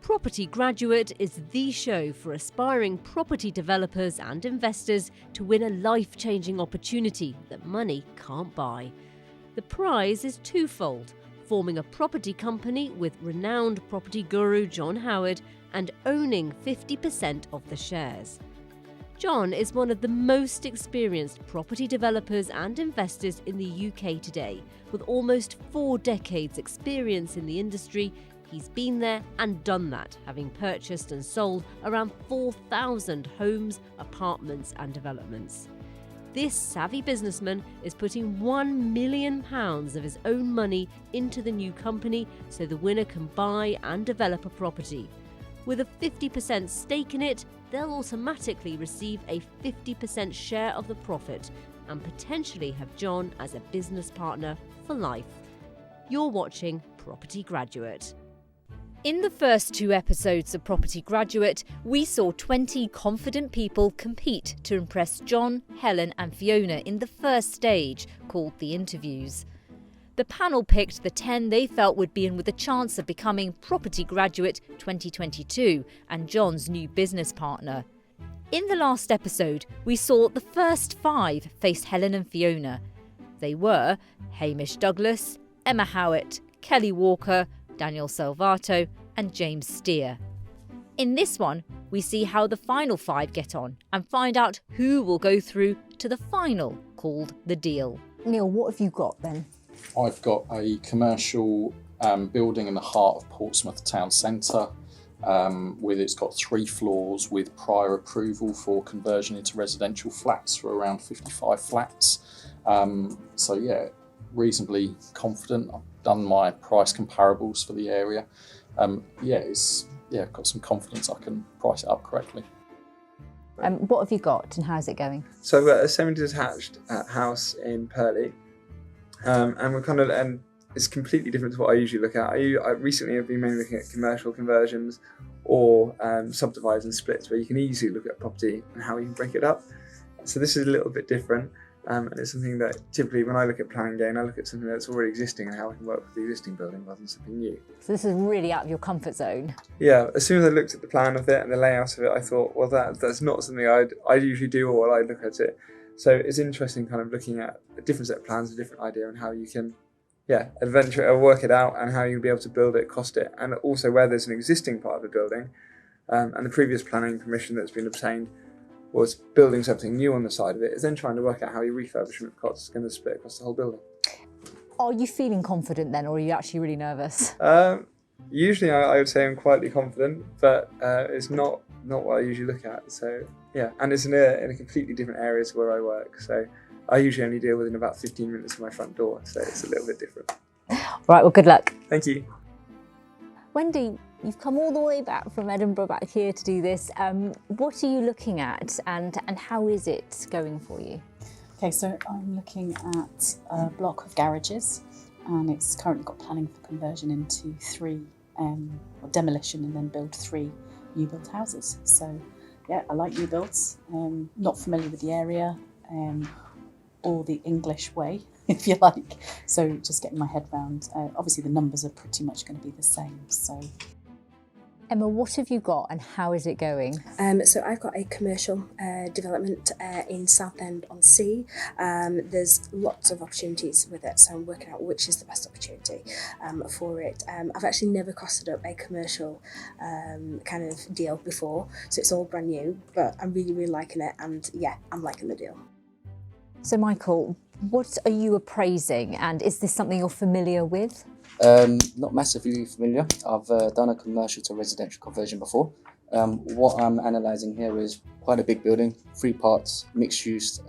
Property Graduate is the show for aspiring property developers and investors to win a life-changing opportunity that money can't buy. The prize is twofold: forming a property company with renowned property guru John Howard and owning 50% of the shares. John is one of the most experienced property developers and investors in the UK today. With almost 4 decades experience in the industry, he's been there and done that, having purchased and sold around 4,000 homes, apartments and developments. This savvy businessman is putting £1 million of his own money into the new company so the winner can buy and develop a property. With a 50% stake in it, they'll automatically receive a 50% share of the profit and potentially have John as a business partner for life. You're watching Property Graduate. In the first 2 episodes of Property Graduate, we saw 20 confident people compete to impress John, Helen and Fiona in the first stage, called the interviews. The panel picked the 10 they felt would be in with a chance of becoming Property Graduate 2022 and John's new business partner. In the last episode, we saw the first 5 face Helen and Fiona. They were Hamish Douglas, Emma Howitt, Kelly Walker, Daniel Salvato and James Steer. In this one, we see how the final 5 get on and find out who will go through to the final, called the deal. Neil, what have you got then? I've got a commercial building in the heart of Portsmouth town centre. It's got 3 floors with prior approval for conversion into residential flats for around 55 flats. Reasonably confident. I've done my price comparables for the area. I've got some confidence I can price it up correctly. What have you got and how's it going? So I've got a semi-detached house in Purley, and it's completely different to what I usually look at. I recently have been mainly looking at commercial conversions or subdivides and splits, where you can easily look at property and how you can break it up. So this is a little bit different. And it's something that typically when I look at planning gain, I look at something that's already existing and how I can work with the existing building rather than something new. So this is really out of your comfort zone. Yeah, as soon as I looked at the plan of it and the layout of it, I thought, well, that's not something I'd usually do or I'd look at it. So it's interesting kind of looking at a different set of plans, a different idea and how you can, adventure or work it out and how you'll be able to build it, cost it, and also where there's an existing part of the building and the previous planning permission that's been obtained was building something new on the side of it, is then trying to work out how your refurbishment cost is going to split across the whole building. Are you feeling confident then, or are you actually really nervous? Usually I would say I'm quietly confident, but it's not what I usually look at. So yeah, and it's in a completely different area to where I work. So I usually only deal within about 15 minutes of my front door, so it's a little bit different. Right, well, good luck. Thank you. Wendy, you've come all the way back from Edinburgh back here to do this. What are you looking at and how is it going for you? Okay, so I'm looking at a block of garages and it's currently got planning for conversion into 3, or demolition and then build 3 new build houses. So yeah, I like new builds, not familiar with the area or the English way, if you like. So just getting my head round, obviously the numbers are pretty much going to be the same. So Emma, what have you got and how is it going? So I've got a commercial development in Southend-on-Sea. There's lots of opportunities with it, so I'm working out which is the best opportunity for it. I've actually never costed up a commercial kind of deal before, so it's all brand new, but I'm really, really liking it, and yeah, I'm liking the deal. So Michael, what are you appraising and is this something you're familiar with? Not massively familiar. I've done a commercial to residential conversion before. What I'm analysing here is quite a big building, 3 parts, mixed use,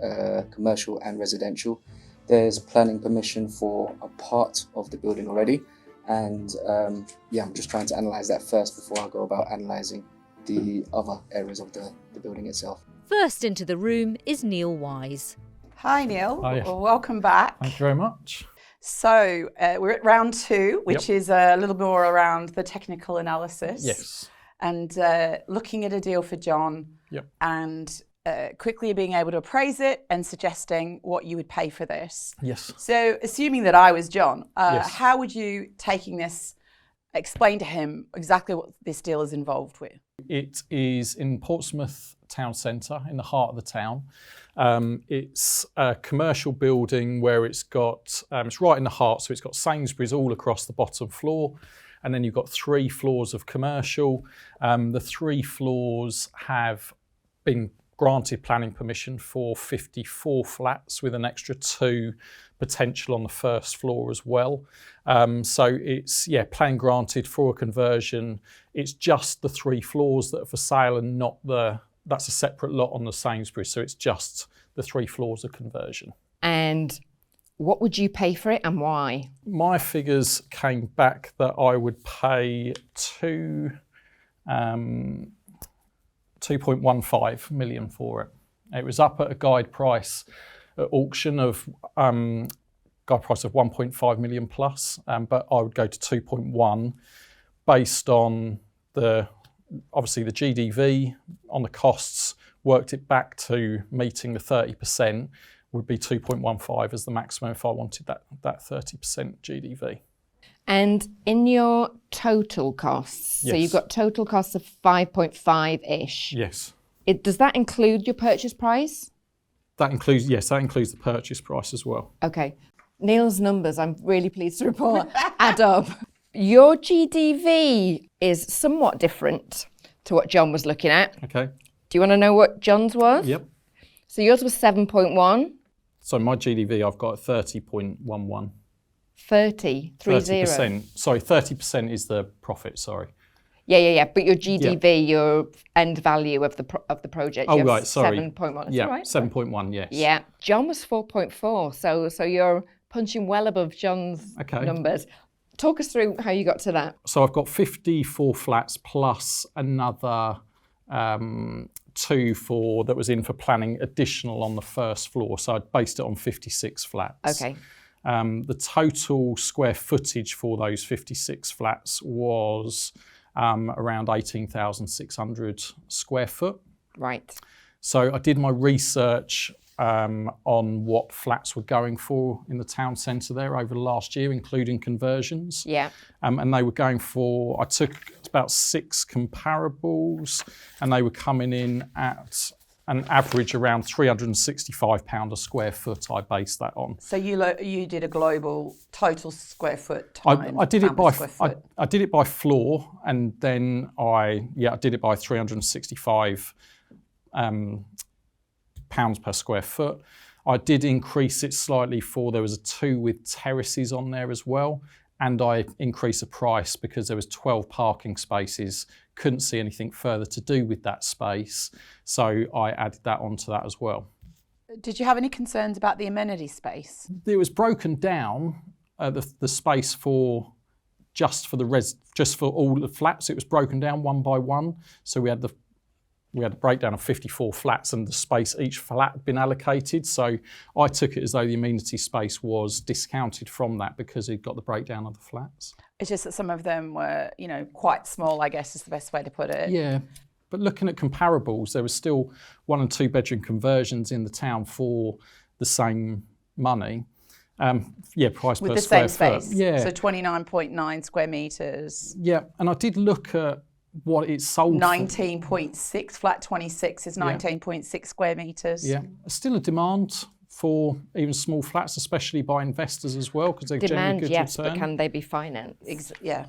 commercial and residential. There's planning permission for a part of the building already. And I'm just trying to analyse that first before I go about analysing the other areas of the building itself. First into the room is Neil Wise. Hi Neil, Hi. Well, welcome back. Thank you very much. So we're at round 2, which is a little more around the technical analysis. Yes. And looking at a deal for John and quickly being able to appraise it and suggesting what you would pay for this. Yes. So assuming that I was John, Yes. how would you, taking this explain to him exactly what this deal is involved with. It is in Portsmouth town centre, in the heart of the town. It's a commercial building where it's got, it's right in the heart, so it's got Sainsbury's all across the bottom floor, and then you've got 3 floors of commercial. The 3 floors have been granted planning permission for 54 flats with an extra 2 potential on the first floor as well. So it's, planning granted for a conversion. It's just the 3 floors that are for sale and not that's a separate lot on the Sainsbury's. So it's just the 3 floors of conversion. And what would you pay for it and why? My figures came back that I would pay 2.15 million for it. It was up at a guide price at auction of 1.5 million plus, but I would go to 2.1 based on obviously the GDV on the costs, worked it back to meeting the 30%, would be 2.15 as the maximum if I wanted that 30% GDV. And in your total costs, yes. So you've got total costs of 5.5-ish. Yes. Does that include your purchase price? That includes the purchase price as well. Okay. Neil's numbers, I'm really pleased to report, add up. Your GDV is somewhat different to what John was looking at. Okay. Do you want to know what John's was? Yep. So yours was 7.1. So my GDV, I've got 30.11. 30%. Sorry, 30% is the profit, sorry. Yeah. But your GDV, your end value of the project, oh, you have right, sorry. 7.1. Yeah, right. 7.1, yes. Yeah. John was 4.4. So you're punching well above John's numbers. Talk us through how you got to that. So I've got 54 flats plus another 2 that was in for planning additional on the first floor. So I based it on 56 flats. Okay. The total square footage for those 56 flats was around 18,600 square foot. Right. So I did my research on what flats were going for in the town centre there over the last year, including conversions. Yeah. And they were going for, I took about 6 comparables, and they were coming in at an average around £365 a square foot. I based that on. So you did a global total square foot times I did it by square foot. I did it by floor, and then I did it by 365 pounds per square foot. I did increase it slightly there was a 2 with terraces on there as well, and I increased the price because there was 12 parking spaces. Couldn't see anything further to do with that space, so I added that onto that as well. Did you have any concerns about the amenity space? It was broken down, the space just for all the flats. It was broken down one by one, so we had the breakdown of 54 flats, and the space each flat had been allocated. So I took it as though the amenity space was discounted from that because it got the breakdown of the flats. It's just that some of them were, quite small, I guess is the best way to put it. Yeah, but looking at comparables, there was still 1 and 2 bedroom conversions in the town for the same money. Price with per the square same foot. space. Yeah. So 29.9 square metres. Yeah, and I did look at what it's sold 19.6, flat 26 is 19.6 square metres. Yeah, still a demand for even small flats, especially by investors as well, because they're generally good yes, return. but can they be financed? Yeah,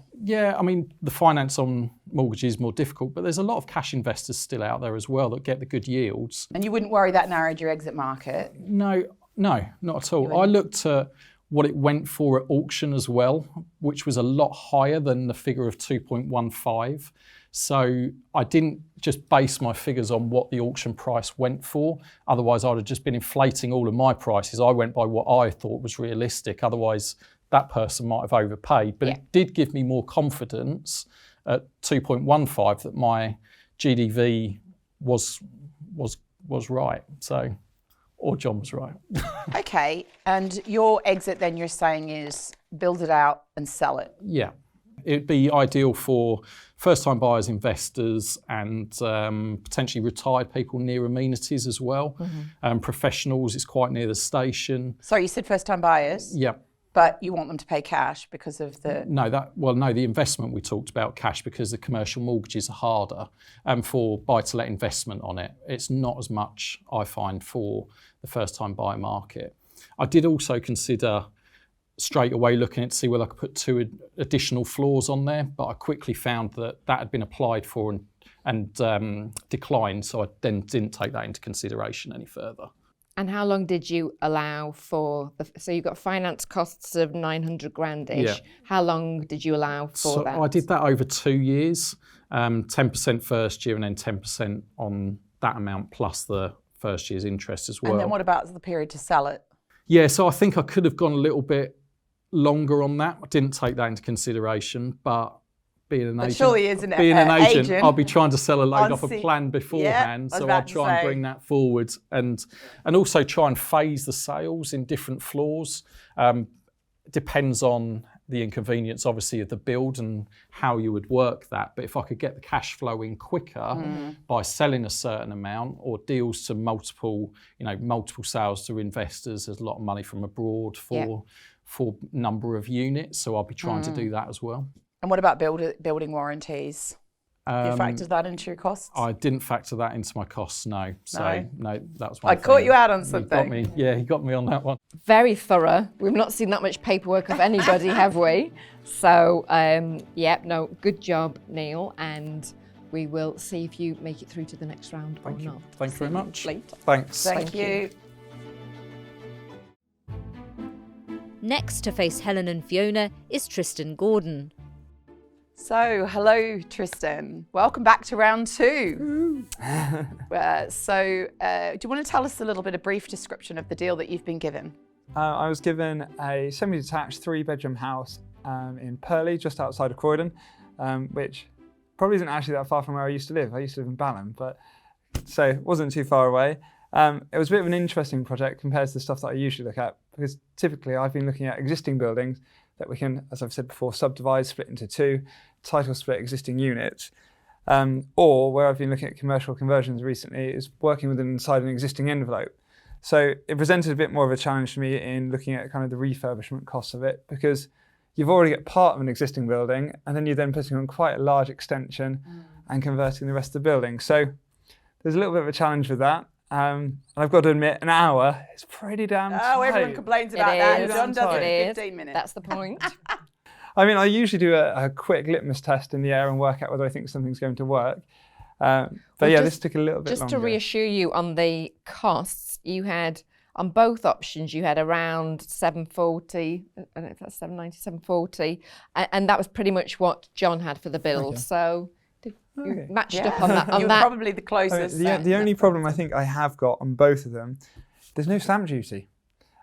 I mean, the finance on mortgages is more difficult, but there's a lot of cash investors still out there as well that get the good yields. And you wouldn't worry that narrowed your exit market? No, not at all. I looked at what it went for at auction as well, which was a lot higher than the figure of 2.15. So I didn't just base my figures on what the auction price went for. Otherwise, I'd have just been inflating all of my prices. I went by what I thought was realistic. Otherwise, that person might have overpaid. But it did give me more confidence at 2.15 that my GDV was right. So, or John was right. Okay, and your exit then you're saying is build it out and sell it? Yeah. It'd be ideal for first-time buyers, investors, and potentially retired people near amenities as well. Professionals, it's quite near the station. Sorry, you said first-time buyers? Yeah. But you want them to pay cash because of the... No, the investment we talked about cash because the commercial mortgages are harder for buy-to-let investment on it. It's not as much, I find, for the first-time buyer market. I did also consider straight away looking at to see whether I could put 2 additional floors on there, but I quickly found that had been applied for and declined, so I then didn't take that into consideration any further. And how long did you allow for, so you've got finance costs of 900 grand-ish. Yeah. How long did you allow for that? I did that over 2 years, 10% first year and then 10% on that amount plus the first year's interest as well. And then what about the period to sell it? Yeah, so I think I could have gone a little bit longer on that. I didn't take that into consiration, but being an agent, surely as an agent, I'll be trying to sell a load on off a plan beforehand, yeah, so I'll try and bring that forward and also try and phase the sales in different floors. Depends on the inconvenience, obviously, of the build and how you would work that. But if I could get the cash flow in quicker by selling a certain amount or deals to multiple sales to investors, there's a lot of money from abroad for number of units, so I'll be trying to do that as well. And what about building warranties? You factored that into your costs? I didn't factor that into my costs, no. So, no, that was one I caught you out on something. He got me on that one. Very thorough. We've not seen that much paperwork of anybody, have we? So, good job, Neil. And we will see if you make it through to the next round or not. Thank you very much. Later. Thanks. Thank you. Next to face Helen and Fiona is Tristan Gordon. So, hello, Tristan. Welcome back to round 2. Do you want to tell us a little bit, a brief description of the deal that you've been given? I was given a semi-detached 3-bedroom house in Purley, just outside of Croydon, which probably isn't actually that far from where I used to live. I used to live in Balham, so it wasn't too far away. It was a bit of an interesting project compared to the stuff that I usually look at, because typically I've been looking at existing buildings that we can, as I've said before, subdivide, split into 2, title split existing units. Or where I've been looking at commercial conversions recently is working with inside an existing envelope. So it presented a bit more of a challenge to me in looking at kind of the refurbishment costs of it, because you've already got part of an existing building and then you're then putting on quite a large extension and converting the rest of the building. So there's a little bit of a challenge with that. And I've got to admit, an hour is pretty damn tight. Oh, everyone complains about that. John does it in 15 minutes. That's the point. I mean, I usually do a quick litmus test in the air and work out whether I think something's going to work. This took a little bit longer. Just to reassure you on the costs, you had, on both options, you had around 740, I don't know if that's 790, 740, and that was pretty much what John had for the build. Okay. So you matched up on that. You're probably the closest. The only problem I think I have got on both of them, there's no stamp duty.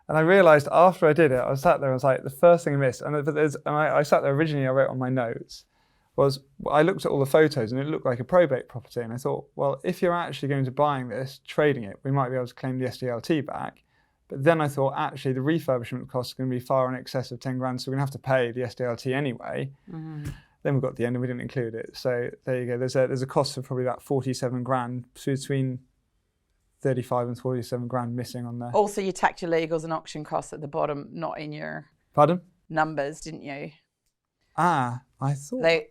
And I realised after I did it, I sat there, I was like, the first thing I missed, I sat there originally, I wrote on my notes, was I looked at all the photos and it looked like a probate property. And I thought, well, if you're actually going to buying this, trading it, we might be able to claim the SDLT back. But then I thought, actually, the refurbishment costs are going to be far in excess of 10 grand, so we're going to have to pay the SDLT anyway. Then we got to the end and we didn't include it. So there you go. There's a cost of probably about 47 grand, between 35 and 47 grand missing on there. Also, you tacked your legals and auction costs at the bottom, not in your numbers, didn't you? I thought.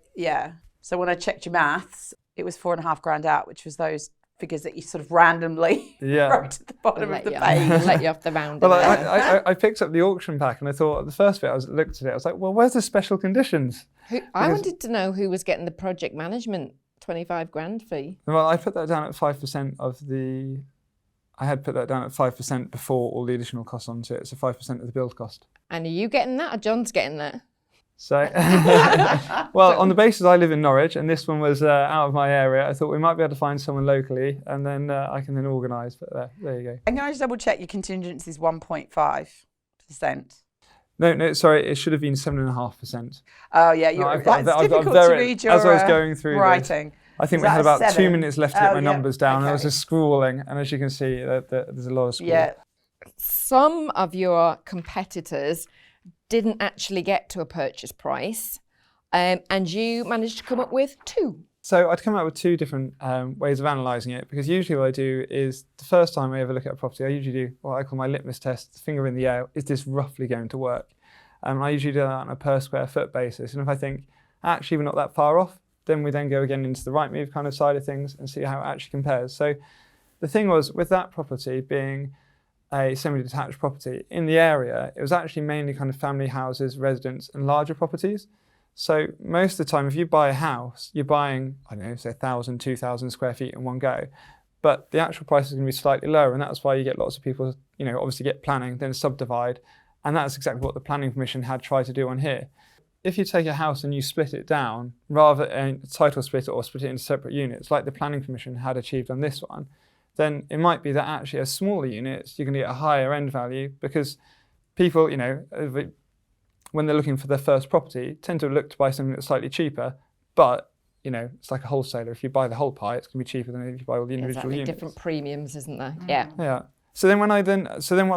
So when I checked your maths, it was 4.5 grand out, which was those figures that you sort of randomly wrote at the bottom of the page. Let you off the round. Well, I picked up the auction pack and I thought, the first bit I looked at it, I was like, well, where's the special conditions? I wanted to know who was getting the project management 25 grand fee. Well, I put that down at 5% of the... I had put that down at 5% before all the additional costs onto it, so 5% of the build cost. And are you getting that or John's getting that? So, well, on the basis I live in Norwich and this one was out of my area, I thought we might be able to find someone locally and then I can then organise, but there you go. And can I just double check your contingency is 1.5%? No, sorry, it should have been 7.5%. Oh yeah, it's difficult to read your as I was going through writing. I think we had about 2 minutes left to get my numbers down. Okay. I was just scrawling, and as you can see, there's a lot of scrawling. Yeah. Some of your competitors didn't actually get to a purchase price, and you managed to come up with 2. So I'd come up with 2 different ways of analysing it, because usually what I do is, the first time I ever look at a property, I usually do what I call my litmus test, the finger in the air, is this roughly going to work? I usually do that on a per square foot basis. And if I think, actually, we're not that far off, then we then go again into the Rightmove kind of side of things and see how it actually compares. So the thing was, with that property being a semi-detached property in the area, it was actually mainly kind of family houses, residents, and larger properties. So most of the time, if you buy a house, you're buying, I don't know, say 1,000, 2,000 square feet in one go. But the actual price is going to be slightly lower, and that's why you get lots of people, obviously get planning, then subdivide, and that's exactly what the planning permission had tried to do on here. If you take a house and you split it down, rather than title split it or split it into separate units, like the planning permission had achieved on this one, then it might be that actually as smaller units, you're going to get a higher end value, because people, when they're looking for their first property, tend to look to buy something that's slightly cheaper, but it's like a wholesaler. If you buy the whole pie, it's going to be cheaper than if you buy all the individual units. Different premiums, isn't there? Yeah. Yeah. So then what I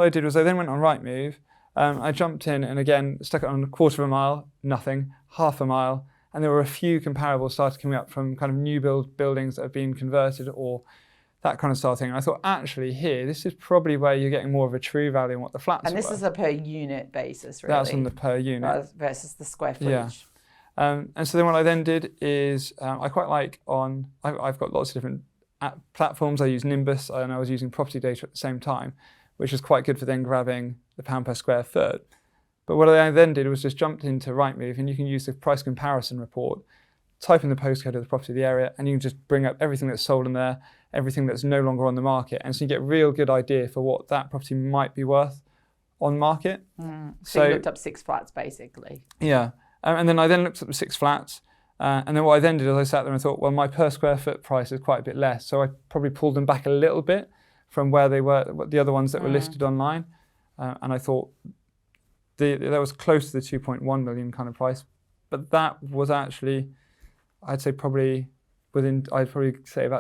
did was I then went on Rightmove. I jumped in and again stuck it on 1/4 mile, nothing, 1/2 mile, and there were a few comparables started coming up from kind of new buildings that have been converted or that kind of style thing. And I thought, actually, here, this is probably where you're getting more of a true value on what the flats are. And this is a per unit basis, really. That's on the per unit. Versus the square footage. Yeah. And so then what I then did is I quite like I've got lots of different platforms. I use Nimbus and I was using property data at the same time, which is quite good for then grabbing the pound per square foot. But what I then did was just jumped into Rightmove, and you can use the price comparison report, type in the postcode of the property of the area, and you can just bring up everything that's sold in there, everything that's no longer on the market. And so you get a real good idea for what that property might be worth on market. So you looked up 6 flats, basically. Yeah. And then I then looked at the 6 flats. And then what I then did is I sat there and thought, well, my per square foot price is quite a bit less. So I probably pulled them back a little bit from where they were, the other ones that were listed online. And I thought that was close to the 2.1 million kind of price. But that was actually, I'd say probably about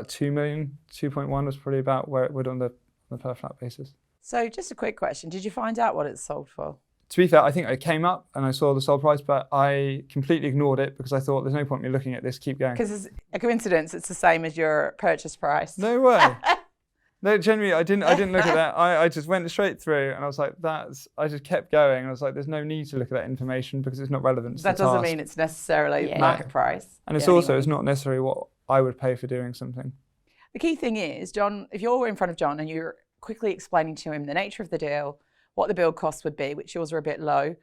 2 million. 2.1 was probably about where it would on the per flat basis. So just a quick question. Did you find out what it's sold for? To be fair, I think I came up and I saw the sold price, but I completely ignored it because I thought there's no point in me looking at this, keep going. Because it's a coincidence, it's the same as your purchase price. No way. No, genuinely, I didn't look at that. I just went straight through and I was like, I just kept going. And I was like, there's no need to look at that information because it's not relevant to the That doesn't task. mean it's necessarily market price. And it's also, it's not necessarily what I would pay for doing something. The key thing is, John, if you're in front of John and you're quickly explaining to him the nature of the deal, what the build costs would be, which yours are a bit low,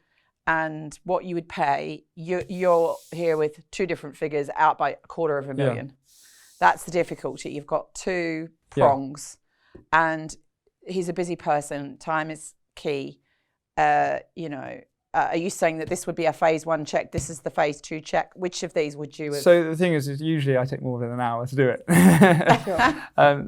and what you would pay, you're here with 2 different figures out by $250,000. Yeah. That's the difficulty. You've got 2 prongs, and he's a busy person. Time is key. Are you saying that this would be a phase 1 check? This is the phase 2 check. Which of these would you have? So the thing is usually I take more than an hour to do it.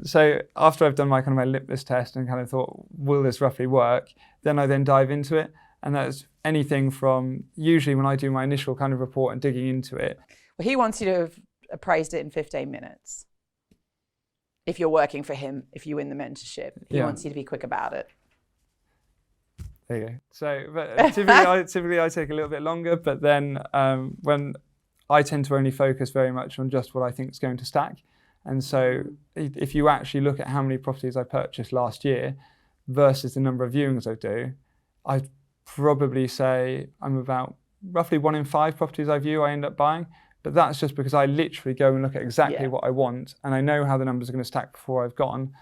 So after I've done my litmus test and kind of thought, will this roughly work? Then I dive into it. And that's anything from, usually when I do my initial kind of report and digging into it. Well, he wants you to have appraised it in 15 minutes. If you're working for him, if you win the mentorship, he wants you to be quick about it. There you go. So but typically I take a little bit longer, but then when I tend to only focus very much on just what I think is going to stack. And so if you actually look at how many properties I purchased last year versus the number of viewings I do, I'd probably say I'm about roughly 1 in 5 properties I view I end up buying. But that's just because I literally go and look at exactly what I want, and I know how the numbers are going to stack before I've gone,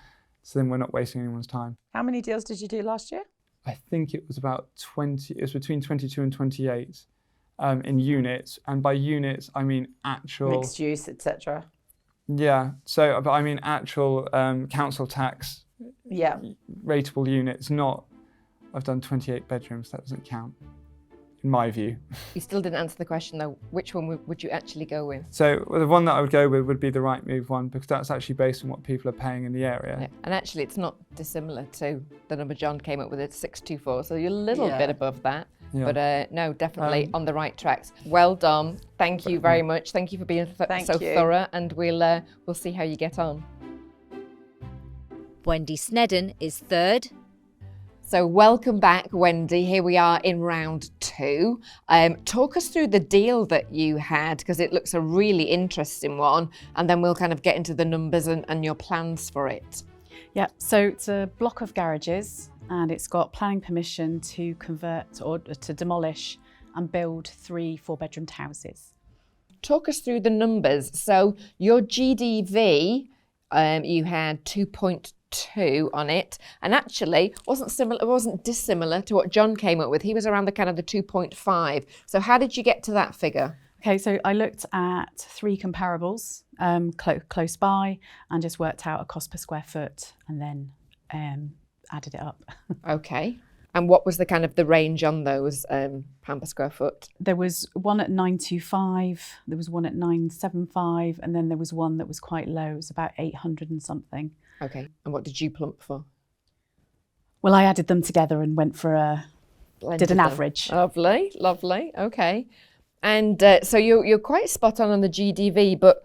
so then we're not wasting anyone's time. How many deals did you do last year? I think it was about 20, it was between 22 and 28 in units, and by units I mean actual... Mixed use, etc. Yeah, so but I mean actual council tax rateable units, not... I've done 28 bedrooms, that doesn't count. In my view. You still didn't answer the question though. Which one would you actually go with? So the one that I would go with would be the Rightmove one, because that's actually based on what people are paying in the area. Yeah. And actually it's not dissimilar to the number John came up with at 624, so you're a little bit above that. Yeah. But no, definitely on the right tracks. Well done. Thank you very much. Thank you for being so thorough, and we'll see how you get on. Wendy Snedden is 3rd. So welcome back, Wendy. Here we are in round 2. Talk us through the deal that you had, because it looks a really interesting one, and then we'll kind of get into the numbers and your plans for it. Yeah, so it's a block of garages and it's got planning permission to convert or to demolish and build 3 4-bedroomed houses. Talk us through the numbers. So your GDV, you had 2.2 on it, and actually wasn't dissimilar to what John came up with. He was around the kind of the 2.5. So how did you get to that figure? Okay, so I looked at 3 comparables close by and just worked out a cost per square foot and then added it up. Okay. And what was the kind of the range on those pound per square foot? There was one at 925, there was one at 975, and then there was one that was quite low. It was about 800 and something. Okay. And what did you plump for? Well, I added them together and went for did an average. Lovely, lovely. Okay. And so you're quite spot on the GDV, but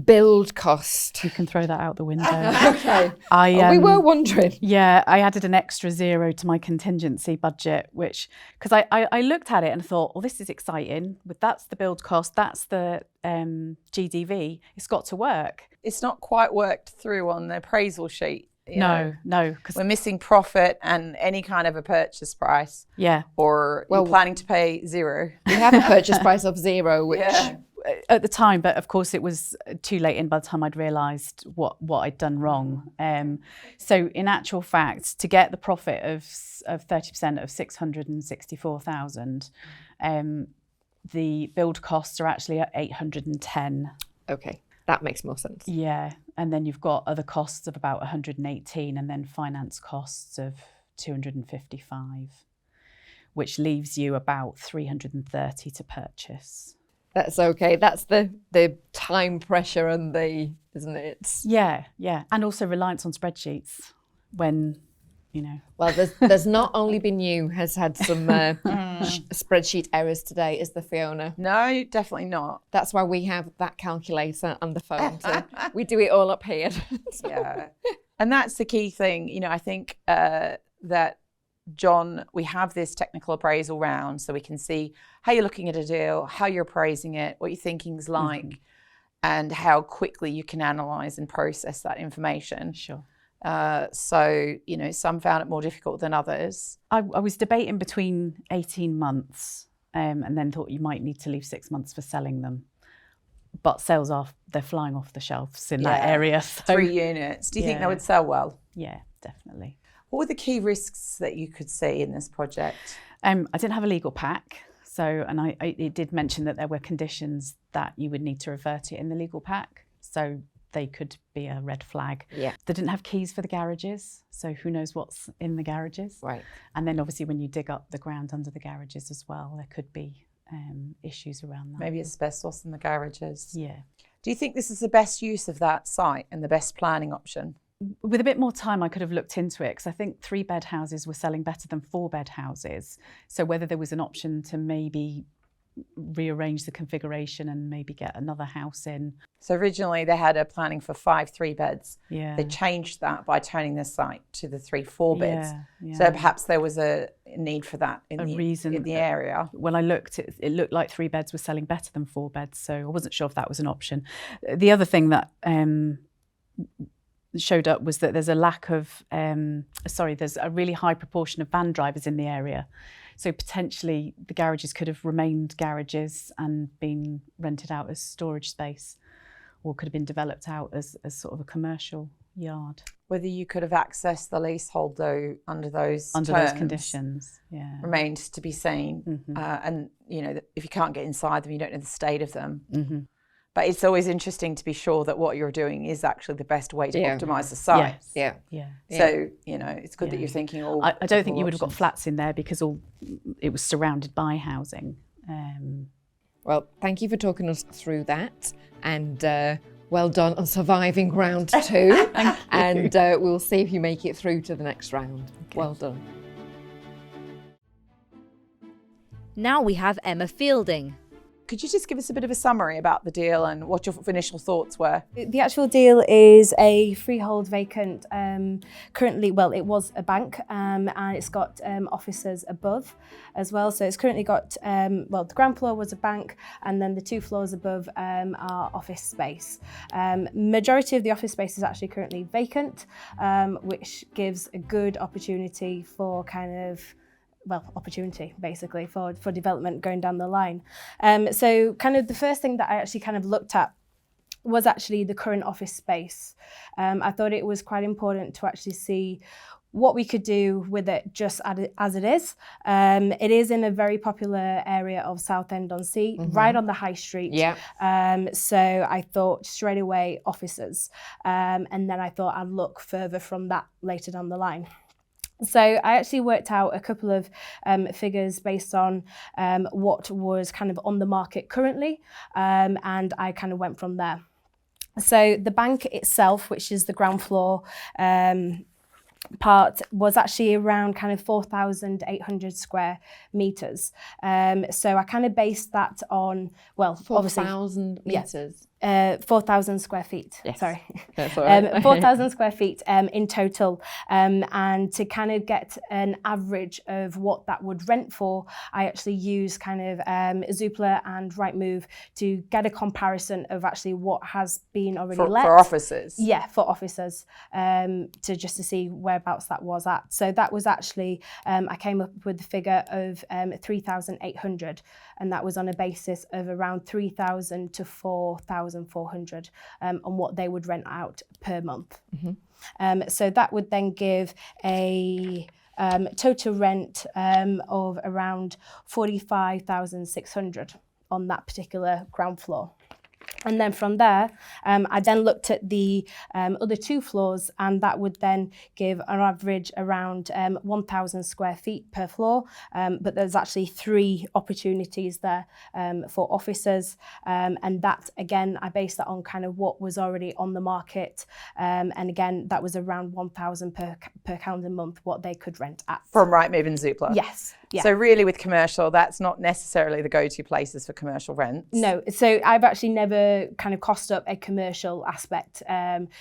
build cost. You can throw that out the window. Okay. We were wondering. Yeah, I added an extra 0 to my contingency budget, which, because I looked at it and thought, well, this is exciting. But that's the build cost, that's the GDV. It's got to work. It's not quite worked through on the appraisal sheet. No, because we're missing profit and any kind of a purchase price. Yeah. Or you're planning to pay 0. We have a purchase price of 0, which at the time, but of course it was too late in by the time I'd realised what I'd done wrong. So in actual fact, to get the profit of 30% of 664,000, the build costs are actually at 810. Okay. That makes more sense. Yeah, and then you've got other costs of about 118 and then finance costs of 255, which leaves you about 330 to purchase. That's okay. That's the time pressure and isn't it? Yeah. And also reliance on spreadsheets when, Well, there's not only been you has had some spreadsheet errors today, is there, Fiona? No, definitely not. That's why we have that calculator on the phone. So we do it all up here. Yeah. And that's the key thing. I think that, John, we have this technical appraisal round so we can see how you're looking at a deal, how you're appraising it, what your thinking's like, and how quickly you can analyse and process that information. Sure. So, some found it more difficult than others. I was debating between 18 months and then thought you might need to leave 6 months for selling them. But sales they're flying off the shelves in that area. So. 3 units. Do you think they would sell well? Yeah, definitely. What were the key risks that you could see in this project? I didn't have a legal pack. And it did mention that there were conditions that you would need to revert it in the legal pack. So they could be a red flag. Yeah. They didn't have keys for the garages, so who knows what's in the garages. Right. And then obviously when you dig up the ground under the garages as well, there could be issues around that. Maybe asbestos in the garages. Yeah. Do you think this is the best use of that site and the best planning option? With a bit more time, I could have looked into it because I think 3-bed houses were selling better than 4-bed houses. So whether there was an option to maybe rearrange the configuration and maybe get another house in. So originally they had a planning for 5 3-beds. Yeah. They changed that by turning the site to the 3 4-beds. Yeah. So perhaps there was a need for that in the area. When I looked, it looked like 3 beds were selling better than 4 beds. So I wasn't sure if that was an option. The other thing that showed up was that there's a lack of, there's a really high proportion of van drivers in the area. So potentially the garages could have remained garages and been rented out as storage space, or could have been developed out as sort of a commercial yard. Whether you could have accessed the leasehold though under those conditions, remains to be seen. Mm-hmm. And if you can't get inside them, you don't know the state of them. Mm-hmm. But it's always interesting to be sure that what you're doing is actually the best way to optimise the site. Yes. Yeah. So, it's good that you're thinking all. I don't think you would have got flats in there because it was surrounded by housing. Well, thank you for talking us through that, and well done on surviving round 2. And we'll see if you make it through to the next round. Okay. Well done. Now we have Emma Fielding. Could you just give us a bit of a summary about the deal and what your initial thoughts were? The actual deal is a freehold vacant. Currently, well, it was a bank, and it's got offices above as well. So it's currently got, well, the ground floor was a bank, and then the 2 floors above are office space. Majority of the office space is actually currently vacant, which gives a good opportunity for opportunity basically for development going down the line. So kind of the first thing that I actually kind of looked at was actually the current office space. I thought it was quite important to actually see what we could do with it just as it is. It is in a very popular area of Southend-on-Sea, right on the high street. Yeah. So I thought straight away offices, and then I thought I'd look further from that later down the line. So I actually worked out a couple of figures based on what was kind of on the market currently, and I kind of went from there. So the bank itself, which is the ground floor part, was actually around kind of 4,800 square meters. So I kind of based that on, well, 4,000 meters. 4,000 square feet. Yes. Sorry. That's all right. 4,000 square feet in total. And to kind of get an average of what that would rent for, I actually used kind of Zoopla and Rightmove to get a comparison of actually what has been already let. For offices? Yeah, for offices, to see whereabouts that was at. So that was actually, I came up with the figure of 3,800, and that was on a basis of around 3,000 to 4,400 on what they would rent out per month. So that would then give a total rent of around 45,600 on that particular ground floor. And then from there, I then looked at the other 2 floors, and that would then give an average around 1,000 square feet per floor. But there's actually 3 opportunities there for offices. And that, again, I based that on kind of what was already on the market. And again, that was around 1,000 per calendar month, what they could rent at. From Rightmove and Zoopla? Yes. Yeah. So really with commercial, that's not necessarily the go-to places for commercial rents? No, so I've actually never kind of cost up a commercial aspect.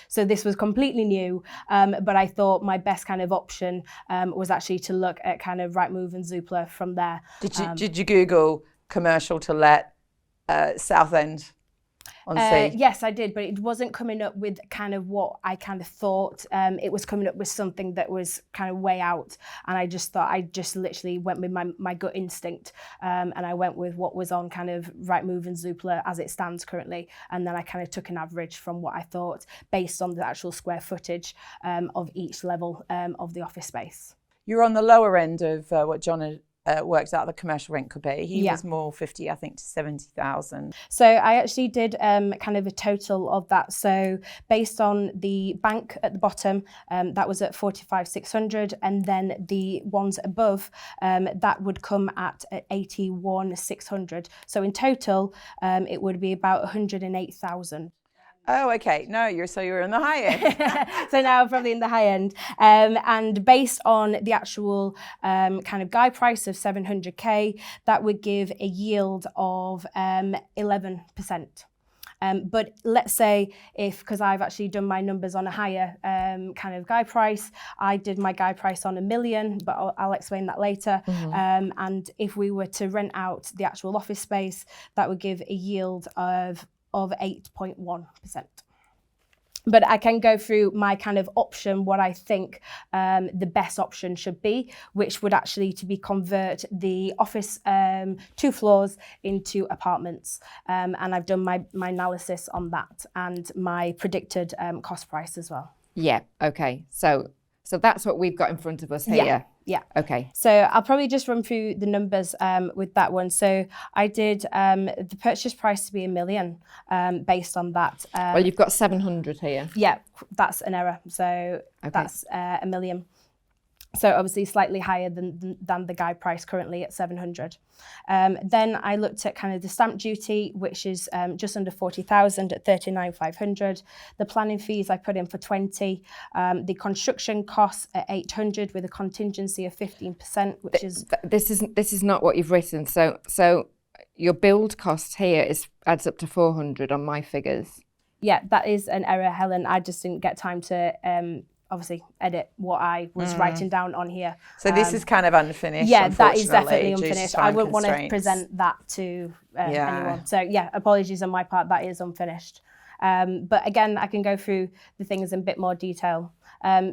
So this was completely new, but I thought my best kind of option was actually to look at kind of Rightmove and Zoopla from there. Did you Google commercial to let Southend on Sea? Yes, I did, but it wasn't coming up with kind of what I kind of thought. It was coming up with something that was kind of way out, and I just thought I just literally went with my gut instinct, and I went with what was on kind of Rightmove and Zoopla as it stands currently, and then I kind of took an average from what I thought based on the actual square footage of each level of the office space. You're on the lower end of what John had worked out the commercial rent could be. He Yeah. was more 50, I think, to 70,000. So I actually did kind of a total of that. So based on the bank at the bottom, that was at 45,600, and then the ones above, that would come at 81,600. So in total, it would be about 108,000. Oh, okay. No, you're in the high end. So now I'm probably in the high end. And based on the actual kind of guide price of 700k, that would give a yield of 11%. But let's say because I've actually done my numbers on a higher kind of guide price, I did my guide price on 1 million, but I'll explain that later. And if we were to rent out the actual office space, that would give a yield of 8.1%. But I can go through my kind of option, what I think the best option should be, which would actually to be convert the office 2 floors into apartments. And I've done my analysis on that and my predicted cost price as well. Yeah, okay. So that's what we've got in front of us here. Yeah. Okay. So I'll probably just run through the numbers with that one. So I did the purchase price to be 1 million based on that. Well, you've got 700 here. Yeah, that's an error. So that's 1 million. So obviously slightly higher than the guide price currently at 700. Then I looked at kind of the stamp duty, which is just under 40,000 at 39,500. The planning fees I put in for 20. The construction costs at 800 with a contingency of 15%, which is this is not what you've written. So your build cost here adds up to 400 on my figures. Yeah, that is an error, Helen. I just didn't get time to obviously edit what I was writing down on here. So this is kind of unfinished. Yeah, that is unfortunately, definitely due to unfinished. time I wouldn't want to constraints. present that to Yeah. anyone. So yeah, apologies on my part, that is unfinished. But again, I can go through the things in a bit more detail.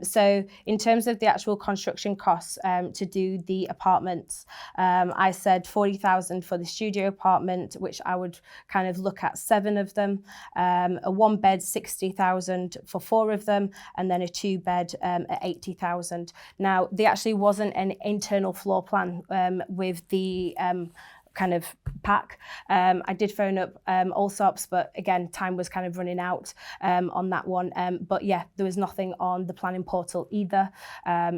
So in terms of the actual construction costs to do the apartments, I said 40,000 for the studio apartment, which I would kind of look at 7 of them, a 1-bed 60,000 for 4 of them, and then a 2-bed at 80,000. Now, there actually wasn't an internal floor plan with the kind of pack. I did phone up Allsops, but again, time was kind of running out on that one. But yeah, there was nothing on the planning portal either.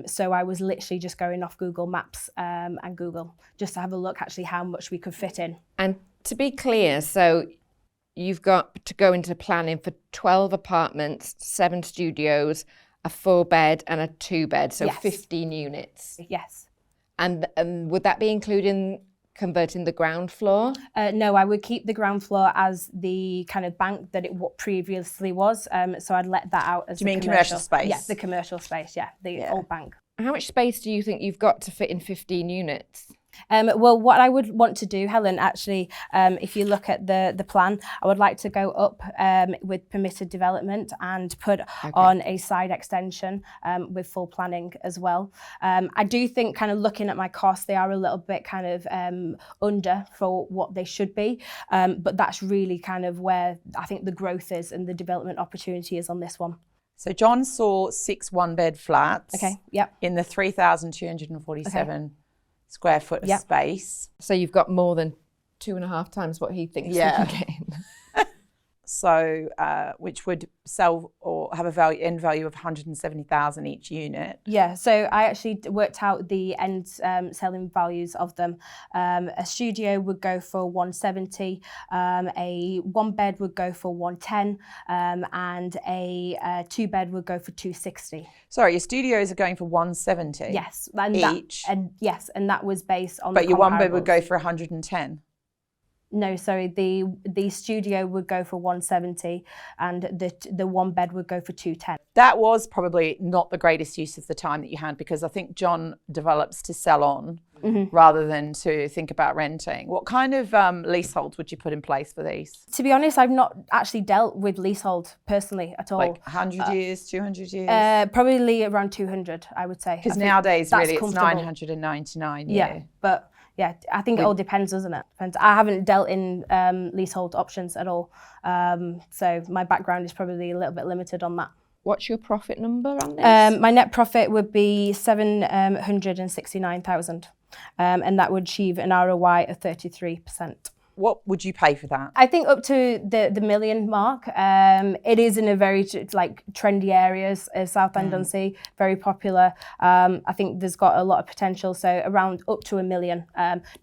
So I was literally just going off Google Maps and Google just to have a look actually how much we could fit in. And to be clear, so you've got to go into planning for 12 apartments, 7 studios, a 4-bed and a 2-bed, so Yes. 15 units. Yes. And would that be including converting the ground floor? No, I would keep the ground floor as the kind of bank that it previously was. So I'd let that out as Do you mean commercial space? Yeah, the commercial space, the old bank. How much space do you think you've got to fit in 15 units? Well, what I would want to do, Helen, actually, if you look at the plan, I would like to go up with permitted development and put on a side extension with full planning as well. I do think, kind of looking at my costs, they are a little bit kind of under for what they should be, but that's really kind of where I think the growth is and the development opportunity is on this one. So John saw 6 1-bed flats. Okay, yep. In the 3,247 square foot of space. So you've got more than 2.5 times what he thinks you can get in. So, which would sell or have a end value of 170,000 each unit. Yeah, so I actually worked out the end selling values of them. A studio would go for 170, a 1-bed would go for 110, and a 2-bed would go for 260. Sorry, your studios are going for 170. Yes, and each. And that was based on. But your 1-bed would comparables. go for 110. No, sorry. The studio would go for 170, and the 1-bed would go for 210. That was probably not the greatest use of the time that you had, because I think John develops to sell on rather than to think about renting. What kind of leaseholds would you put in place for these? To be honest, I've not actually dealt with leasehold personally at all. Like 100 years, 200 years? Probably around 200, I would say. Because nowadays, really, it's comfortable. 999. Yeah, but yeah, I think it all depends, doesn't it? Depends. I haven't dealt in leasehold options at all, so my background is probably a little bit limited on that. What's your profit number on this? My net profit would be 769,000, and that would achieve an ROI of 33%. What would you pay for that? I think up to the million mark. It is in a very trendy areas, Southend-on-Sea, very popular. I think there's got a lot of potential. So around up to 1 million,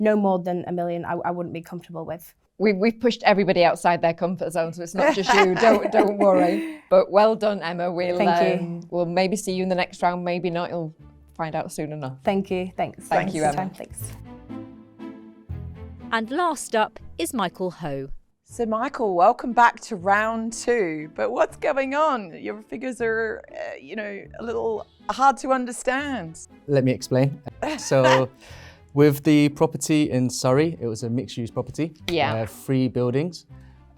no more than 1 million, I wouldn't be comfortable with. We've pushed everybody outside their comfort zone, so it's not just you. Don't worry. But well done, Emma. Thank you. We'll maybe see you in the next round. Maybe not. You'll find out soon enough. Thank you. Thanks. Thank you, Emma. Thanks. And last up is Michael Ho. So Michael, welcome back to round 2. But what's going on? Your figures are, a little hard to understand. Let me explain. So with the property in Surrey, it was a mixed-use property. Yeah. 3 buildings,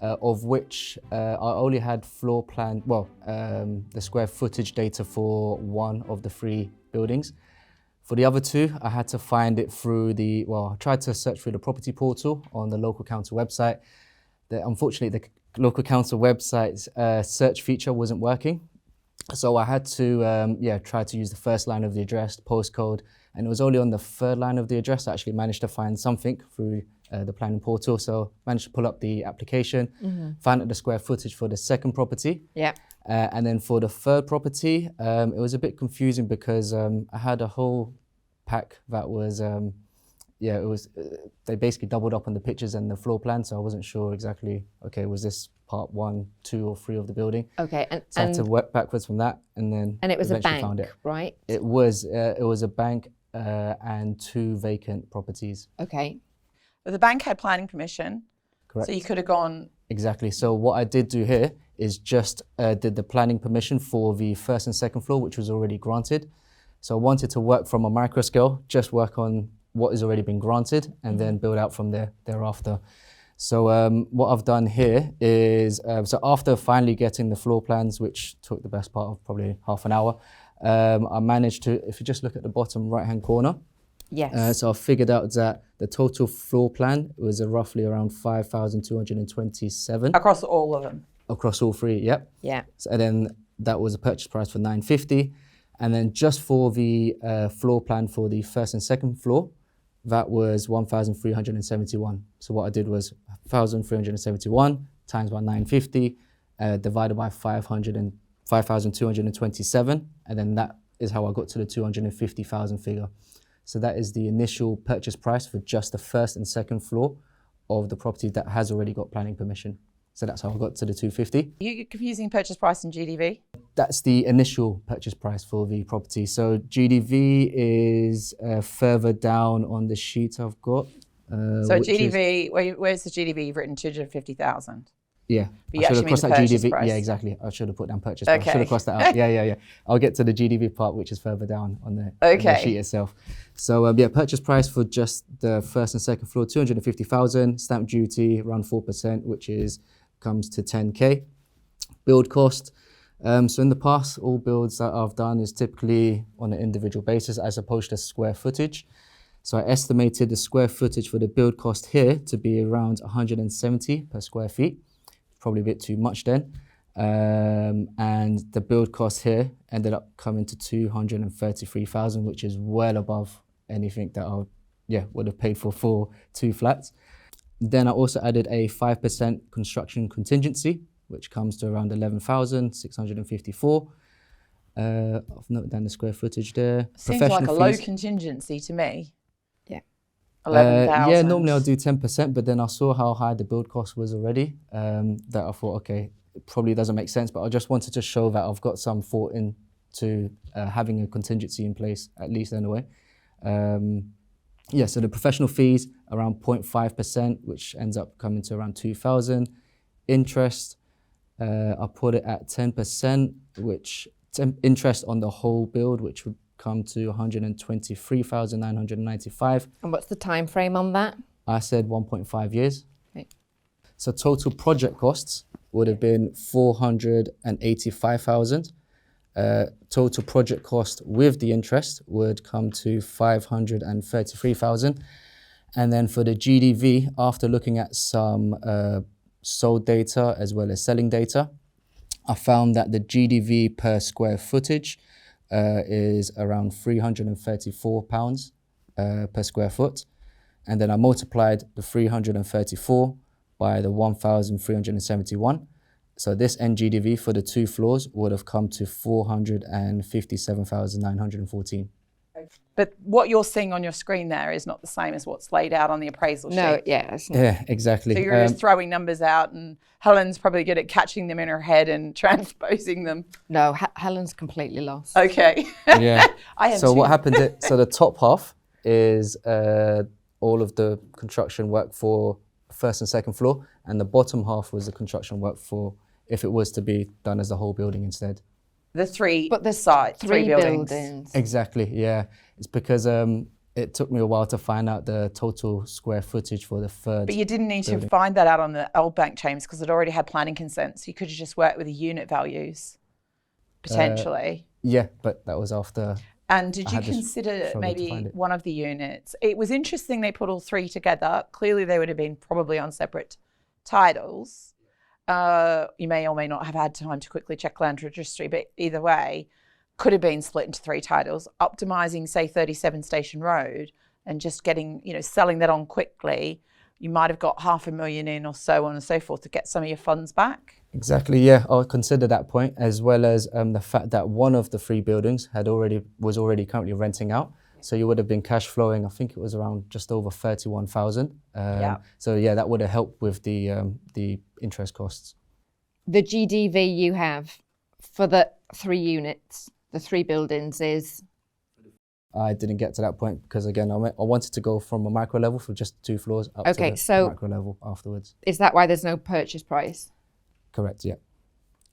of which I only had floor plan, the square footage data for 1 of the 3 buildings. For the other 2, I had to find it through I tried to search through the property portal on the local council website. Unfortunately, the local council website's search feature wasn't working. So I had to try to use the first line of the address, the postcode, and it was only on the 3rd line of the address I actually managed to find something through the planning portal. So managed to pull up the application, found the square footage for the 2nd property. Yeah. And then for the 3rd property, it was a bit confusing because I had a whole pack that was, they basically doubled up on the pictures and the floor plan, so I wasn't sure exactly, was this part 1, 2 or 3 of the building? Okay, so I had to work backwards from that and then it was a eventually bank, found it. Right? It was a bank and 2 vacant properties. Okay. But the bank had planning permission, Correct. so you could have gone. Exactly. So what I did do here is just did the planning permission for the first and second floor, which was already granted. So I wanted to work from a micro scale, just work on what has already been granted, and then build out from thereafter. So what I've done here is, so after finally getting the floor plans, which took the best part of probably half an hour, I managed to, if you just look at the bottom right-hand corner, Yes. so I figured out that the total floor plan was roughly around 5,227 Across all of them. across all three. Yep. Yeah. So, and then that was a purchase price for 950, and then just for the floor plan for the first and second floor, that was 1,371. So what I did was 1,371 times by 950 divided by 5,227, and then that is how I got to the 250,000 figure. So that is the initial purchase price for just the first and second floor of the property that has already got planning permission. So that's how I got to the 250. You're confusing purchase price and GDV? That's the initial purchase price for the property. So GDV is further down on the sheet I've got. So GDV, where's the GDV? You've written 250,000. Yeah, But you I should have actually mean crossed the that purchase GDV. price. Yeah, exactly. I should have put down purchase price. I should Okay. have crossed that out. Yeah. I'll get to the GDV part, which is further down on the sheet itself. So yeah, purchase price for just the first and second floor, 250,000. Stamp duty around 4%, which comes to 10k. Build cost. So in the past, all builds that I've done is typically on an individual basis as opposed to square footage. So I estimated the square footage for the build cost here to be around 170 per square feet. Probably a bit too much then. And the build cost here ended up coming to 233,000, which is well above anything that I would have paid for 2 flats. Then I also added a 5% construction contingency, which comes to around 11,654. I've noted down the square footage there. Seems like a low contingency to me. Yeah. 11,000. Yeah, normally I'll do 10%, but then I saw how high the build cost was already, that I thought, okay, it probably doesn't make sense, but I just wanted to show that I've got some thought into having a contingency in place, at least anyway. So the professional fees around 0.5%, which ends up coming to around 2,000. Interest, I put it at 10%, which interest on the whole build, which would come to 123,995. And what's the time frame on that? I said 1.5 years. Okay. So total project costs would have been 485,000. Total project cost with the interest would come to 533,000. And then for the GDV, after looking at some sold data as well as selling data, I found that the GDV per square footage is around £334 per square foot. And then I multiplied the 334 by the 1,371. So this NGDV for the 2 floors would have come to 457,914. But what you're seeing on your screen there is not the same as what's laid out on the appraisal sheet. No, yeah. It's not. Yeah, exactly. So you're just throwing numbers out, and Helen's probably good at catching them in her head and transposing them. No, Helen's completely lost. Okay. Yeah. I am So too. what happened? So the top half is all of the construction work for first and second floor, and the bottom half was the construction work for if it was to be done as the whole building instead. The three, But there's sites, three buildings. Exactly. Yeah. It's because it took me a while to find out the total square footage for the third. But you didn't need building. to find that out on the old bank chambers because it already had planning consent. So you could have just worked with the unit values, potentially. Yeah, but that was after. And did I you had to consider struggle to maybe find it. one of the units? It was interesting they put all 3 together. Clearly they would have been probably on separate titles. You may or may not have had time to quickly check land registry, but either way, could have been split into 3 titles. Optimising, say, 37 Station Road and just getting, selling that on quickly, you might have got $500,000 in or so on and so forth to get some of your funds back. Exactly, yeah. I'll consider that point, as well as the fact that one of the 3 buildings was already currently renting out. So you would have been cash flowing, I think it was around just over 31,000. So yeah, that would have helped with the interest costs. The GDV you have for the 3 units, the 3 buildings is? I didn't get to that point because, again, I wanted to go from a micro level for just 2 floors up to the micro level afterwards. Is that why there's no purchase price? Correct, yeah.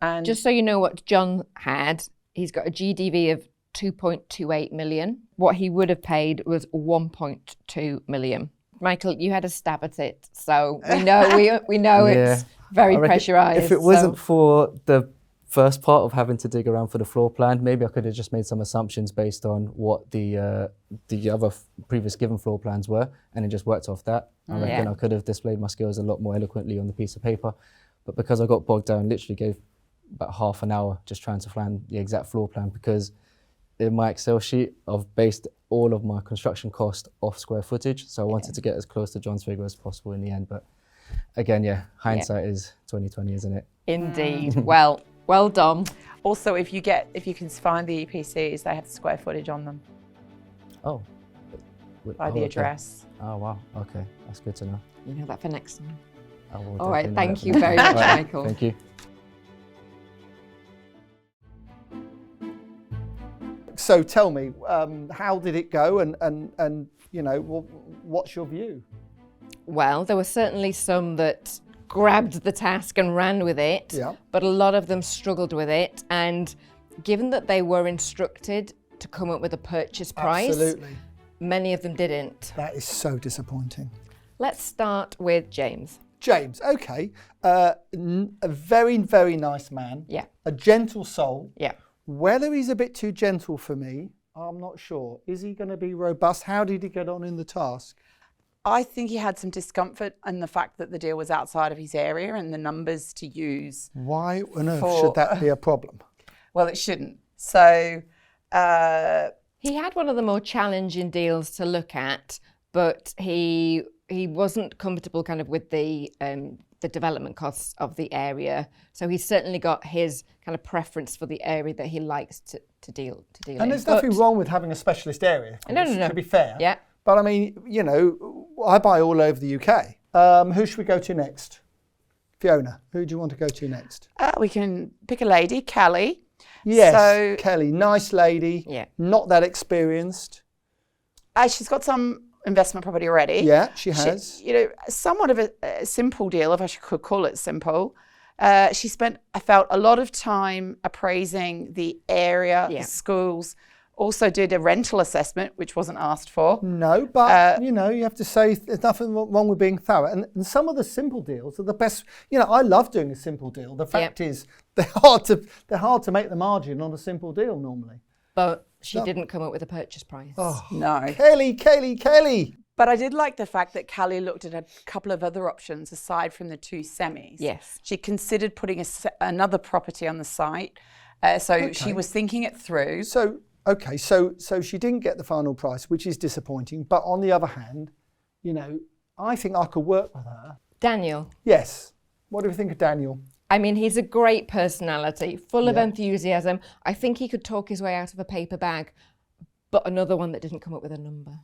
And just so you know what John had, he's got a GDV of 2.28 million. What he would have paid was 1.2 million. Michael, you had a stab at it, so we know it's very pressurised. If it wasn't for the first part of having to dig around for the floor plan, maybe I could have just made some assumptions based on what the other previous given floor plans were, and then just worked off that. I reckon I could have displayed my skills a lot more eloquently on the piece of paper, but because I got bogged down, literally gave about half an hour just trying to find the exact floor plan, because in my Excel sheet I've based all of my construction cost off square footage, so I wanted to get as close to John's figure as possible in the end. But again, hindsight is 20/20, isn't it? Indeed. Well done. Also, if you can find the EPCs, they have the square footage on them. Oh. By the address. Oh wow. Okay, that's good to know. You know that for next time. All right. Thank you very much, Michael. Thank you. So tell me, how did it go, and you know, what's your view? Well, there were certainly some that grabbed the task and ran with it, but a lot of them struggled with it. And given that they were instructed to come up with a purchase price, many of them didn't. That is so disappointing. Let's start with James. James, okay, a very, very nice man. Yeah. A gentle soul. Yeah. Whether he's a bit too gentle for me, I'm not sure. Is he going to be robust? How did he get on in the task? I think he had some discomfort in the fact that the deal was outside of his area and the numbers to use. Why on earth should that be a problem? Well, it shouldn't. So he had one of the more challenging deals to look at, but he wasn't comfortable kind of with the development costs of the area. So he's certainly got his kind of preference for the area that he likes to deal in. And there's nothing wrong with having a specialist area, no. to be fair. Yeah. But I mean, you know, I buy all over the UK. Who should we go to next? Fiona, who do you want to go to next? We can pick a lady, Kelly. Yes, Kelly, nice lady. Yeah. Not that experienced. She's got some investment property already. Yeah, she has. Somewhat of a simple deal, if I could call it simple. She spent, I felt, a lot of time appraising the area, the schools. Also did a rental assessment, which wasn't asked for. No, but you know, you have to say there's nothing wrong with being thorough. And some of the simple deals are the best. You know, I love doing a simple deal. The fact is, they're hard to make the margin on a simple deal normally. But she didn't come up with a purchase price. Oh, no. Kelly. But I did like the fact that Kelly looked at a couple of other options aside from the 2 semis. Yes. She considered putting another property on the site. She was thinking it through. So she didn't get the final price, which is disappointing. But on the other hand, you know, I think I could work with her. Daniel. Yes. What do we think of Daniel? I mean, he's a great personality, full of enthusiasm. I think he could talk his way out of a paper bag, but another one that didn't come up with a number.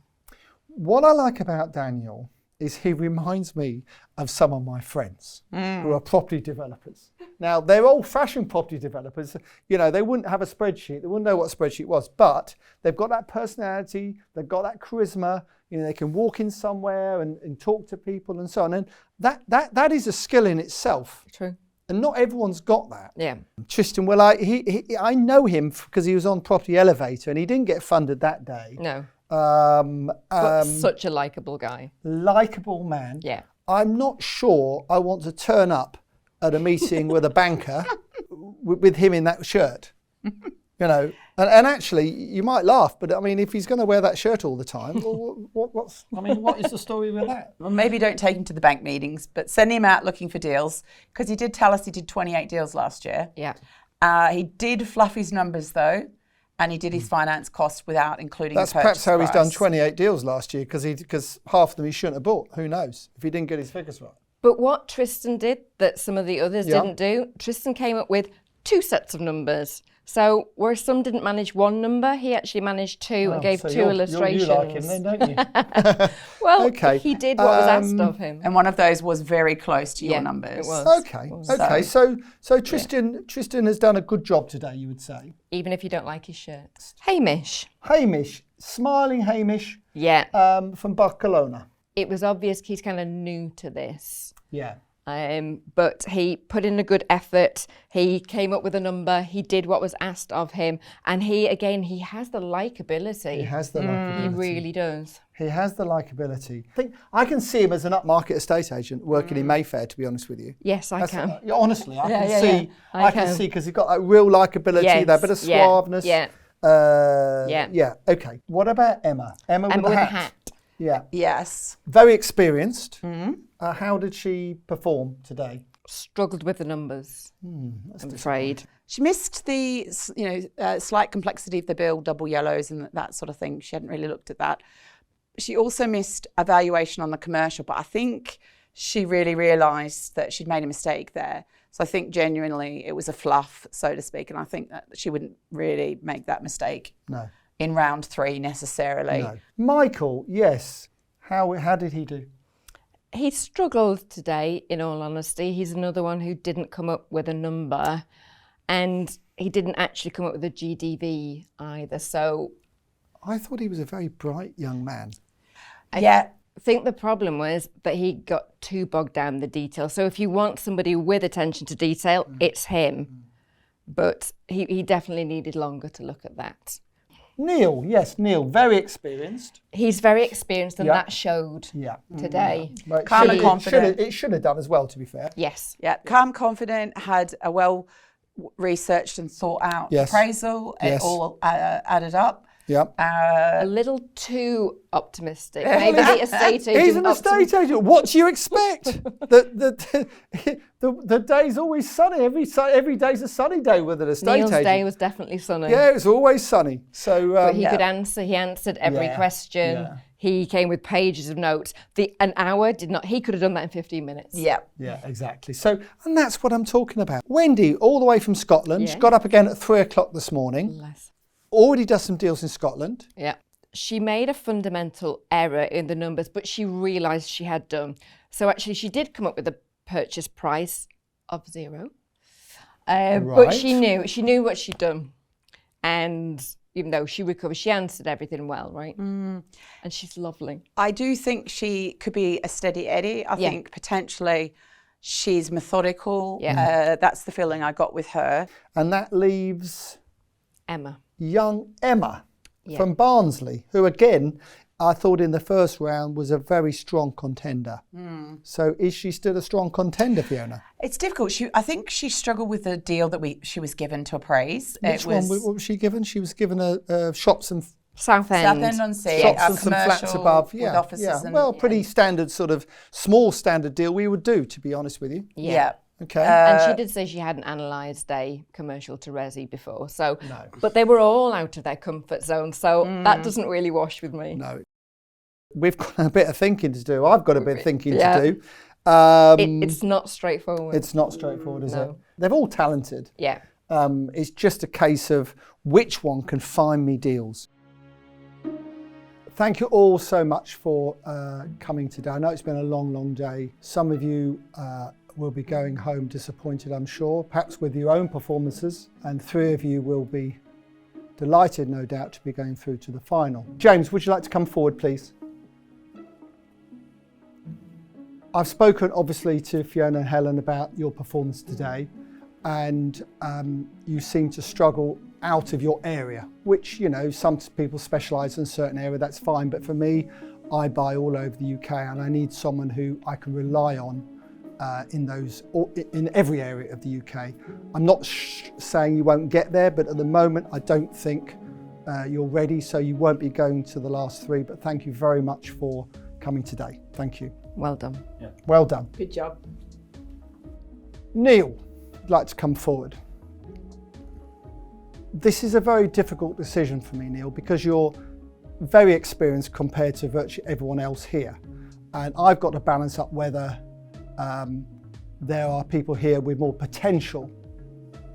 What I like about Daniel is he reminds me of some of my friends who are property developers. Now, they're old-fashioned property developers. You know, they wouldn't have a spreadsheet. They wouldn't know what a spreadsheet was, but they've got that personality. They've got that charisma. You know, they can walk in somewhere and talk to people and so on. And that is a skill in itself. True. And not everyone's got that. Yeah. Tristan, well, I know him because he was on Property Elevator and he didn't get funded that day. No. But such a likeable guy. Likeable man. Yeah. I'm not sure I want to turn up at a meeting with a banker with him in that shirt. You know, and actually, you might laugh, but I mean, if he's going to wear that shirt all the time, what is the story with that? Well, maybe don't take him to the bank meetings, but send him out looking for deals, because he did tell us he did 28 deals last year. Yeah. He did fluff his numbers though, and he did his finance costs without including That's the purchase perhaps how price. he's done 28 deals last year, because half of them he shouldn't have bought. Who knows? If he didn't get his figures right. But what Tristan did that some of the others didn't do, Tristan came up with 2 sets of numbers. So where some didn't manage one number, he actually managed two and gave so two illustrations. You like him then, don't you? Well, Okay. he did what was asked of him. And one of those was very close to your Yeah, numbers. it was. Okay. So Tristan has done a good job today, you would say. Even if you don't like his shirt. Hamish. Hamish, smiling Hamish. Yeah. From Barcelona. It was obvious he's kind of new to this. Yeah. But he put in a good effort. He came up with a number. He did what was asked of him. And he has the likability. He has the likability. He really does. He has the likability. I can see him as an upmarket estate agent working in Mayfair, to be honest with you. Yes, I can. Honestly, I can yeah, see. yeah. I can see because he's got that real likability, Yes, that bit of suaveness. Yeah. Yeah. Okay. What about Emma? Emma with a hat. Yeah. Yes. Very experienced. How did she perform today? Struggled with the numbers, I'm afraid. She missed the slight complexity of the bill, double yellows and that sort of thing. She hadn't really looked at that. She also missed a valuation on the commercial, but I think she really realised that she'd made a mistake there. So I think genuinely it was a fluff, so to speak, and I think that she wouldn't really make that mistake in round 3 necessarily. No. Michael, yes. How did he do? He struggled today, in all honesty. He's another one who didn't come up with a number, and he didn't actually come up with a GDV either. So I thought he was a very bright young man. I think the problem was that he got too bogged down in the detail. So if you want somebody with attention to detail, it's him. But he definitely needed longer to look at that. Neil, yes, Neil, very experienced. He's very experienced, and that showed today. Well, Calm and confident. It should have done as well, to be fair. Yes. Yeah, calm, confident, had a well-researched and thought-out appraisal. It all added up. Yep. A little too optimistic. Maybe the estate agent. He's an estate agent. What do you expect? The day's always sunny. Every day's a sunny day with an estate Neil's agent. day was definitely sunny. Yeah, it was always sunny. So, but he could answer. He answered every question. Yeah. He came with pages of notes. An hour did not. He could have done that in 15 minutes. Yeah. Yeah, exactly. So, and that's what I'm talking about. Wendy, all the way from Scotland, she got up again at 3 o'clock this morning. Already does some deals in Scotland. Yeah. She made a fundamental error in the numbers, but she realised she had done. So actually, she did come up with a purchase price of 0. But she knew what she'd done. And even though she recovered, she answered everything well, right? And she's lovely. I do think she could be a steady Eddie. I think potentially she's methodical. Yeah. That's the feeling I got with her. And that leaves Emma. Young Emma from Barnsley, who again, I thought in the first round was a very strong contender. So is she still a strong contender, Fiona? It's difficult. I think she struggled with the deal that she was given to appraise. What was she given? She was given a shops and Southend on Sea, shops and some flats above. with offices. And, well, pretty standard sort of small standard deal we would do, to be honest with you. Yeah. Okay. And she did say she hadn't analysed a commercial to resi before. So, but they were all out of their comfort zone. So that doesn't really wash with me. No. We've got a bit of thinking to do. I've got a bit of thinking to do. It's not straightforward. It's not straightforward, is it? They're all talented. Yeah. It's just a case of which one can find me deals. Thank you all so much for coming today. I know it's been a long, long day. Some of you will be going home disappointed, I'm sure, perhaps with your own performances, and 3 of you will be delighted, no doubt, to be going through to the final. James, would you like to come forward, please? I've spoken, obviously, to Fiona and Helen about your performance today, and you seem to struggle out of your area, which, you know, some people specialise in a certain area, that's fine, but for me, I buy all over the UK, and I need someone who I can rely on in every area of the UK. I'm not saying you won't get there, but at the moment I don't think you're ready, so you won't be going to the last 3, but thank you very much for coming today. Thank you. Well done. Yeah. Well done. Good job. Neil, would like to come forward. This is a very difficult decision for me, Neil, because you're very experienced compared to virtually everyone else here. And I've got to balance up whether there are people here with more potential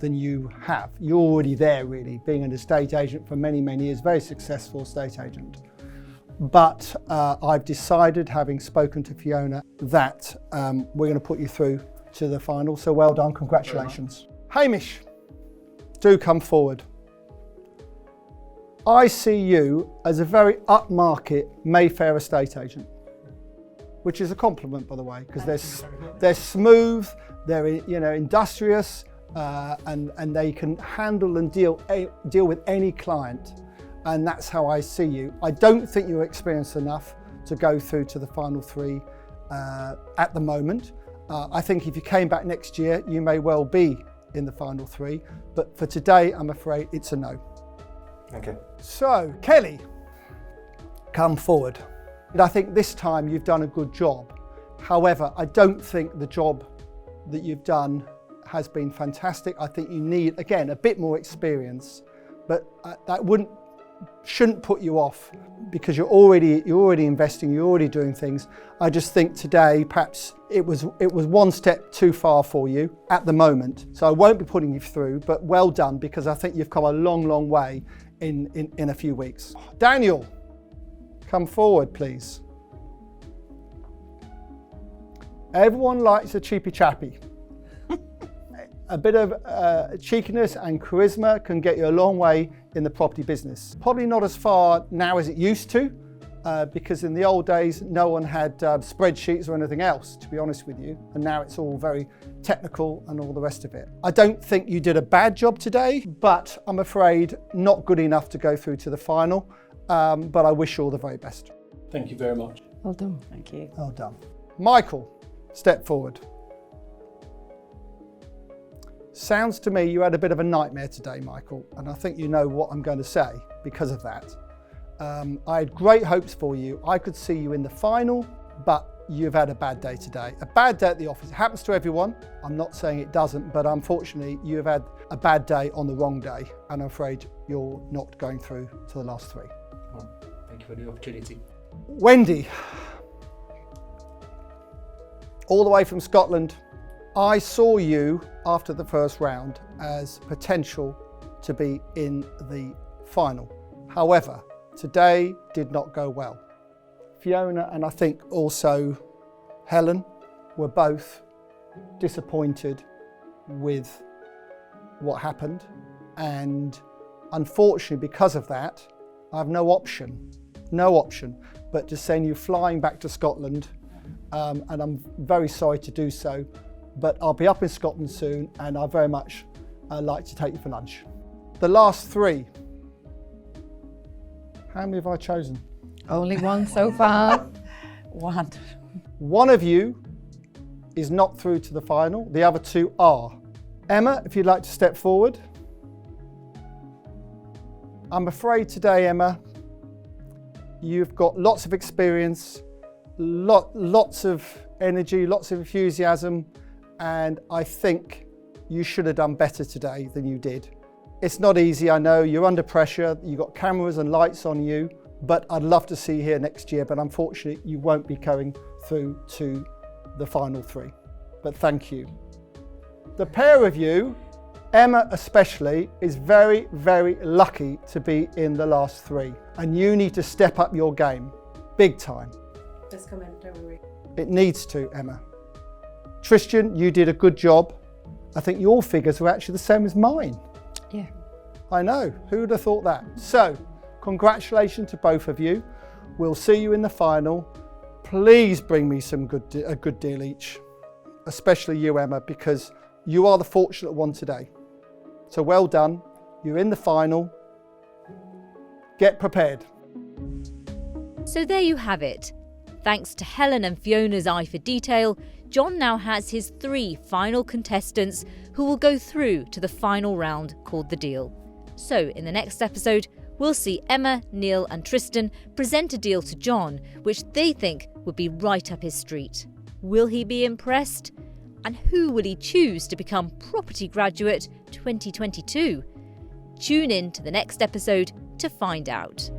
than you have. You're already there, really, being an estate agent for many, many years, very successful estate agent. But I've decided, having spoken to Fiona, that we're going to put you through to the final. So well done, congratulations. Hamish, do come forward. I see you as a very upmarket Mayfair estate agent, which is a compliment, by the way, because they're smooth, they're industrious, and they can handle and deal with any client. And that's how I see you. I don't think you're experienced enough to go through to the final three at the moment. I think if you came back next year, you may well be in the final three. But for today, I'm afraid it's a no. Okay. So, Kelly, come forward. And I think this time you've done a good job. However, I don't think the job that you've done has been fantastic. I think you need, again, a bit more experience. But that shouldn't put you off, because you're already investing, you're already doing things. I just think today perhaps it was one step too far for you at the moment. So I won't be putting you through, but well done, because I think you've come a long way in a few weeks. Daniel, come forward, please. Everyone likes a cheapy chappy. A bit of cheekiness and charisma can get you a long way in the property business. Probably not as far now as it used to, because in the old days, no one had spreadsheets or anything else, to be honest with you. And now it's all very technical and all the rest of it. I don't think you did a bad job today, but I'm afraid not good enough to go through to the final. But I wish you all the very best. Thank you very much. Well done. Thank you. Well done. Michael, step forward. Sounds to me you had a bit of a nightmare today, Michael, and I think you know what I'm going to say because of that. I had great hopes for you. I could see you in the final, but you've had a bad day today. A bad day at the office. It happens to everyone. I'm not saying it doesn't, but unfortunately you've had a bad day on the wrong day, and I'm afraid you're not going through to the last three. Well, thank you for the opportunity. Wendy, all the way from Scotland. I saw you after the first round as potential to be in the final. However, today did not go well. Fiona and I think also Helen were both disappointed with what happened, and unfortunately because of that I have no option but to send you flying back to Scotland, and I'm very sorry to do so. But I'll be up in Scotland soon, and I'd very much like to take you for lunch. The last three. How many have I chosen? Only one so far. One. One of you is not through to the final. The other two are. Emma, if you'd like to step forward. I'm afraid today, Emma, you've got lots of experience, lots of energy, lots of enthusiasm, and I think you should have done better today than you did. It's not easy, I know, you're under pressure, you've got cameras and lights on you, but I'd love to see you here next year, but unfortunately you won't be going through to the final three. But thank you. The pair of you, Emma especially, is very lucky to be in the last three, and you need to step up your game, big time. Just come in, don't worry. It needs to, Emma. Tristan, you did a good job. I think your figures were actually the same as mine. Yeah. I know, who would have thought that? So, congratulations to both of you. We'll see you in the final. Please bring me a good deal each, especially you, Emma, because you are the fortunate one today. So well done, you're in the final. Get prepared. So there you have it. Thanks to Helen and Fiona's eye for detail, John now has his 3 final contestants who will go through to the final round called The Deal. So in the next episode, we'll see Emma, Neil and Tristan present a deal to John, which they think would be right up his street. Will he be impressed? And who will he choose to become Property Graduate 2022? Tune in to the next episode to find out.